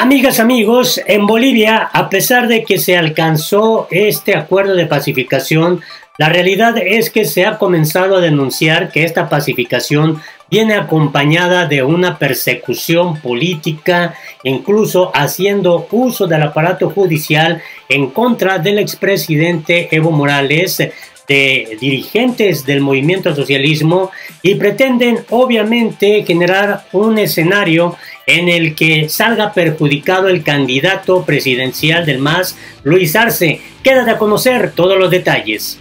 Amigas, amigos, en Bolivia, a pesar de que se alcanzó este acuerdo de pacificación, la realidad es que se ha comenzado a denunciar que esta pacificación viene acompañada de una persecución política, incluso haciendo uso del aparato judicial en contra del expresidente Evo Morales, de dirigentes del movimiento al socialismo, y pretenden obviamente generar un escenario en el que salga perjudicado el candidato presidencial del MAS, Luis Arce. Quédate a conocer todos los detalles.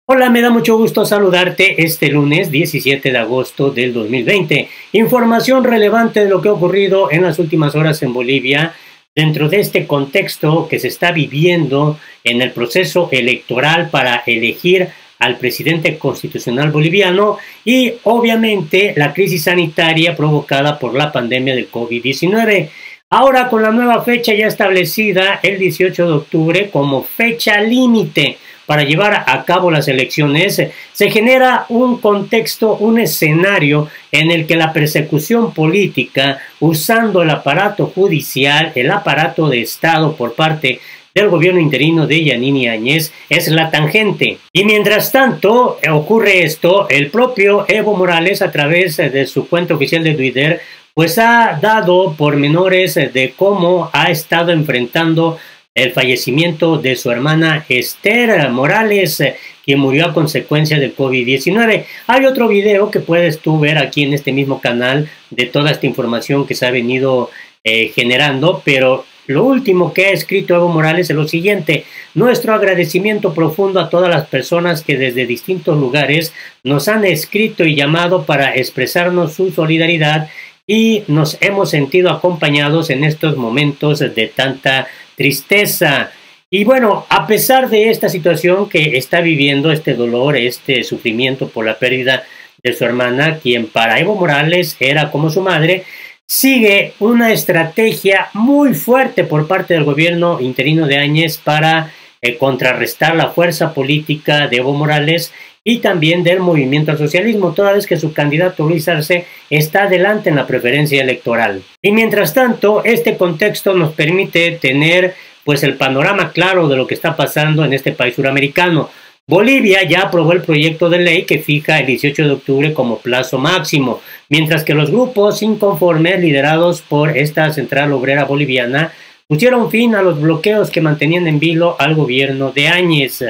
Hola, me da mucho gusto saludarte este lunes 17 de agosto del 2020. Información relevante de lo que ha ocurrido en las últimas horas en Bolivia dentro de este contexto que se está viviendo en el proceso electoral para elegir al presidente constitucional boliviano y obviamente la crisis sanitaria provocada por la pandemia del COVID-19. Ahora, con la nueva fecha ya establecida, el 18 de octubre, como fecha límite para llevar a cabo las elecciones, se genera un contexto, un escenario en el que la persecución política, usando el aparato judicial, el aparato de Estado por parte del gobierno interino de Yanine Áñez, es la tangente. Y mientras tanto ocurre esto, el propio Evo Morales, a través de su cuenta oficial de Twitter, pues ha dado pormenores de cómo ha estado enfrentando el fallecimiento de su hermana Esther Morales, quien murió a consecuencia del COVID-19. Hay otro video que puedes tú ver aquí en este mismo canal de toda esta información que se ha venido generando, pero lo último que ha escrito Evo Morales es lo siguiente: nuestro agradecimiento profundo a todas las personas que desde distintos lugares nos han escrito y llamado para expresarnos su solidaridad, y nos hemos sentido acompañados en estos momentos de tanta tristeza. Y bueno, a pesar de esta situación que está viviendo, este dolor, este sufrimiento por la pérdida de su hermana, quien para Evo Morales era como su madre, sigue una estrategia muy fuerte por parte del gobierno interino de Áñez para contrarrestar la fuerza política de Evo Morales y también del movimiento al socialismo, toda vez que su candidato Luis Arce está adelante en la preferencia electoral. Y mientras tanto, este contexto nos permite tener pues el panorama claro de lo que está pasando en este país suramericano. Bolivia ya aprobó el proyecto de ley que fija el 18 de octubre como plazo máximo, mientras que los grupos inconformes liderados por esta Central Obrera Boliviana pusieron fin a los bloqueos que mantenían en vilo al gobierno de Áñez.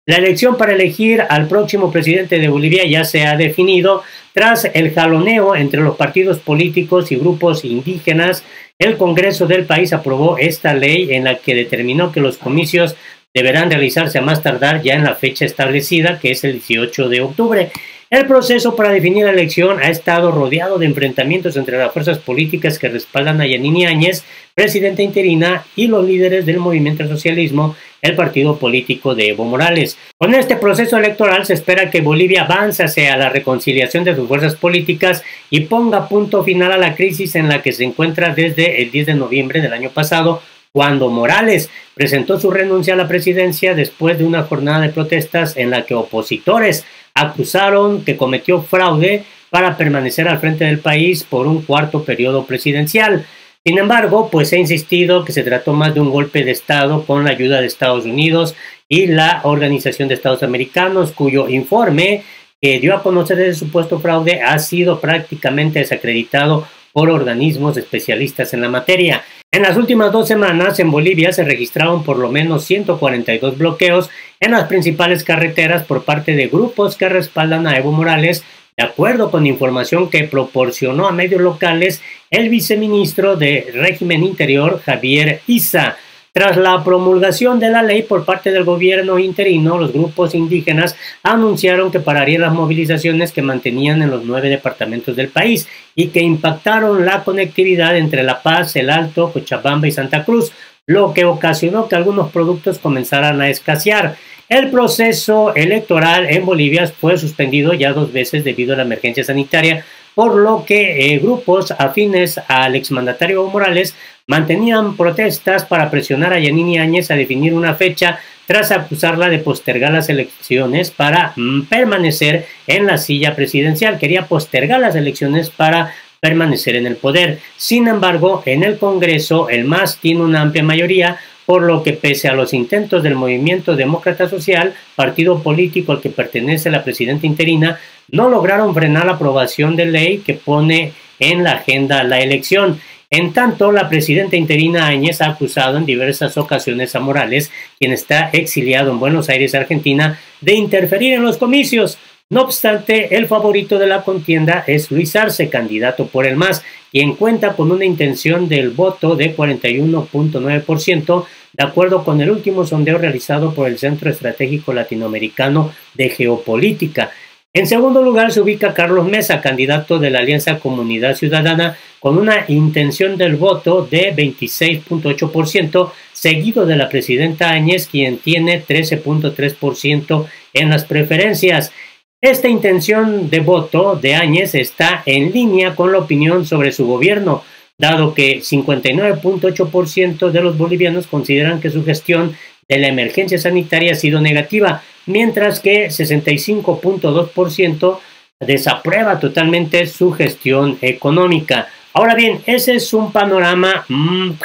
La elección para elegir al próximo presidente de Bolivia ya se ha definido. Tras el jaloneo entre los partidos políticos y grupos indígenas, el Congreso del país aprobó esta ley en la que determinó que los comicios deberán realizarse a más tardar ya en la fecha establecida, que es el 18 de octubre. El proceso para definir la elección ha estado rodeado de enfrentamientos entre las fuerzas políticas que respaldan a Yanine Áñez, presidenta interina, y los líderes del movimiento al socialismo, el partido político de Evo Morales. Con este proceso electoral se espera que Bolivia avance hacia la reconciliación de sus fuerzas políticas y ponga punto final a la crisis en la que se encuentra desde el 10 de noviembre del año pasado, cuando Morales presentó su renuncia a la presidencia después de una jornada de protestas en la que opositores acusaron que cometió fraude para permanecer al frente del país por un cuarto periodo presidencial. Sin embargo, pues se ha insistido que se trató más de un golpe de Estado con la ayuda de Estados Unidos y la Organización de Estados Americanos, cuyo informe que dio a conocer ese supuesto fraude ha sido prácticamente desacreditado por organismos especialistas en la materia. En las últimas 2 semanas en Bolivia se registraron por lo menos 142 bloqueos en las principales carreteras por parte de grupos que respaldan a Evo Morales, de acuerdo con información que proporcionó a medios locales el viceministro de Régimen Interior, Javier Issa. Tras la promulgación de la ley por parte del gobierno interino, los grupos indígenas anunciaron que pararían las movilizaciones que mantenían en los 9 departamentos del país y que impactaron la conectividad entre La Paz, El Alto, Cochabamba y Santa Cruz, lo que ocasionó que algunos productos comenzaran a escasear. El proceso electoral en Bolivia fue suspendido ya 2 veces debido a la emergencia sanitaria, por lo que grupos afines al exmandatario Evo Morales mantenían protestas para presionar a Yanine Áñez a definir una fecha tras acusarla de postergar las elecciones para permanecer en la silla presidencial. Quería postergar las elecciones para permanecer en el poder. Sin embargo, en el Congreso, el MAS tiene una amplia mayoría, por lo que pese a los intentos del Movimiento Demócrata Social, partido político al que pertenece la presidenta interina, no lograron frenar la aprobación de ley que pone en la agenda la elección. En tanto, la presidenta interina Áñez ha acusado en diversas ocasiones a Morales, quien está exiliado en Buenos Aires, Argentina, de interferir en los comicios. No obstante, el favorito de la contienda es Luis Arce, candidato por el MAS, quien cuenta con una intención del voto de 41.9%, de acuerdo con el último sondeo realizado por el Centro Estratégico Latinoamericano de Geopolítica. En segundo lugar se ubica Carlos Mesa, candidato de la Alianza Comunidad Ciudadana, con una intención del voto de 26.8%, seguido de la presidenta Áñez, quien tiene 13.3% en las preferencias. Esta intención de voto de Áñez está en línea con la opinión sobre su gobierno, dado que 59.8% de los bolivianos consideran que su gestión de la emergencia sanitaria ha sido negativa, mientras que 65.2% desaprueba totalmente su gestión económica. Ahora bien, ese es un panorama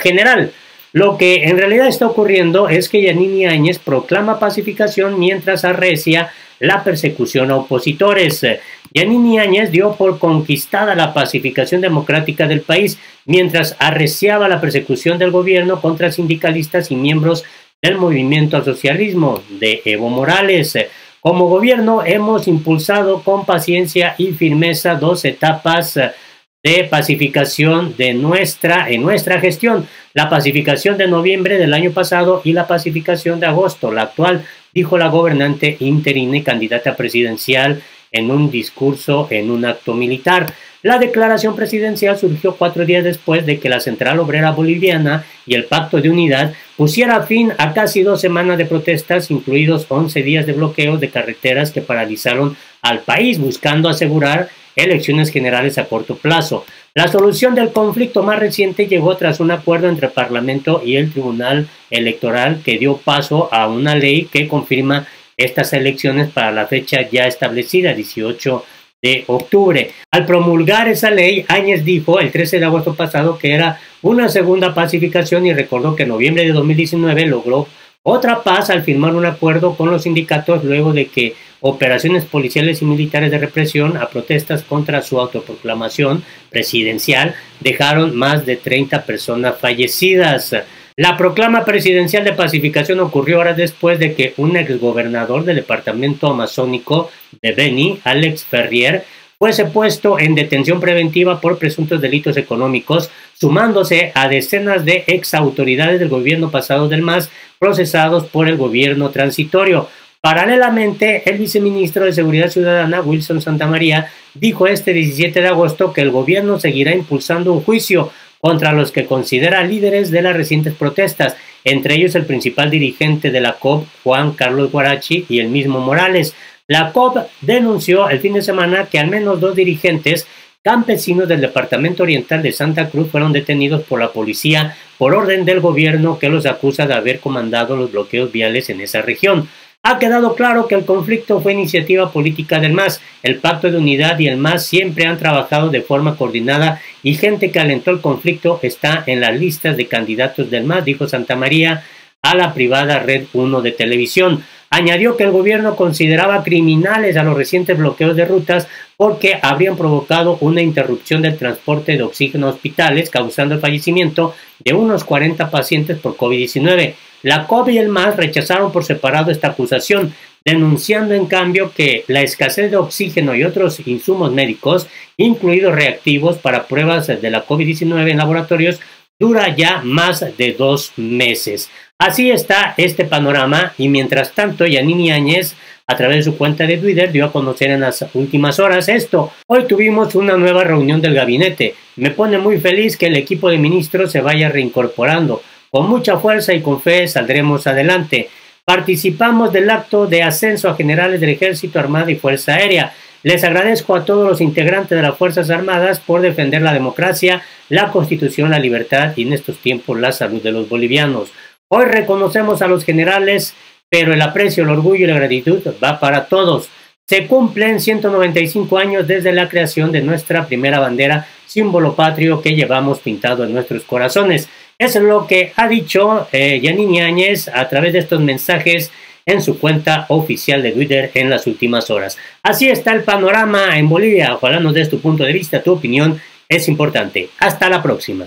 general. Lo que en realidad está ocurriendo es que Yanine Áñez proclama pacificación mientras arrecia la persecución a opositores. Yanine Áñez dio por conquistada la pacificación democrática del país, mientras arreciaba la persecución del gobierno contra sindicalistas y miembros del movimiento al socialismo de Evo Morales. Como gobierno hemos impulsado con paciencia y firmeza 2 etapas de pacificación en nuestra gestión, la pacificación de noviembre del año pasado y la pacificación de agosto, la actual, dijo la gobernante interina y candidata presidencial en un discurso en un acto militar. La declaración presidencial surgió 4 días después de que la Central Obrera Boliviana y el Pacto de Unidad pusiera fin a casi 2 semanas de protestas, incluidos 11 días de bloqueos de carreteras que paralizaron al país, buscando asegurar elecciones generales a corto plazo. La solución del conflicto más reciente llegó tras un acuerdo entre el Parlamento y el Tribunal Electoral que dio paso a una ley que confirma estas elecciones para la fecha ya establecida, 18 de octubre. Al promulgar esa ley, Áñez dijo el 13 de agosto pasado que era una segunda pacificación y recordó que en noviembre de 2019 logró otra paz al firmar un acuerdo con los sindicatos luego de que operaciones policiales y militares de represión a protestas contra su autoproclamación presidencial dejaron más de 30 personas fallecidas. La proclama presidencial de pacificación ocurrió horas después de que un exgobernador del departamento amazónico de Beni, Alex Ferrier, fuese puesto en detención preventiva por presuntos delitos económicos, sumándose a decenas de exautoridades del gobierno pasado del MAS procesados por el gobierno transitorio. Paralelamente, el viceministro de Seguridad Ciudadana, Wilson Santamaría, dijo este 17 de agosto que el gobierno seguirá impulsando un juicio contra los que considera líderes de las recientes protestas, entre ellos el principal dirigente de la COP, Juan Carlos Guarachi, y el mismo Morales. La COP denunció el fin de semana que al menos 2 dirigentes campesinos del departamento oriental de Santa Cruz fueron detenidos por la policía por orden del gobierno que los acusa de haber comandado los bloqueos viales en esa región. Ha quedado claro que el conflicto fue iniciativa política del MAS. El Pacto de Unidad y el MAS siempre han trabajado de forma coordinada y gente que alentó el conflicto está en las listas de candidatos del MAS, dijo Santamaría a la privada Red 1 de televisión. Añadió que el gobierno consideraba criminales a los recientes bloqueos de rutas porque habrían provocado una interrupción del transporte de oxígeno a hospitales, causando el fallecimiento de unos 40 pacientes por COVID-19. La COP y el MAS rechazaron por separado esta acusación, denunciando en cambio que la escasez de oxígeno y otros insumos médicos, incluidos reactivos para pruebas de la COVID-19 en laboratorios, dura ya más de 2 meses. Así está este panorama y mientras tanto Yanine Áñez a través de su cuenta de Twitter dio a conocer en las últimas horas esto. Hoy tuvimos una nueva reunión del gabinete. Me pone muy feliz que el equipo de ministros se vaya reincorporando. Con mucha fuerza y con fe saldremos adelante. Participamos del acto de ascenso a generales del Ejército, Armada y Fuerza Aérea. Les agradezco a todos los integrantes de las Fuerzas Armadas por defender la democracia, la Constitución, la libertad y en estos tiempos la salud de los bolivianos. Hoy reconocemos a los generales pero el aprecio, el orgullo y la gratitud va para todos. Se cumplen 195 años desde la creación de nuestra primera bandera, símbolo patrio que llevamos pintado en nuestros corazones. Eso es lo que ha dicho Yanine Áñez a través de estos mensajes en su cuenta oficial de Twitter en las últimas horas. Así está el panorama en Bolivia. Ojalá nos des tu punto de vista, tu opinión es importante. Hasta la próxima.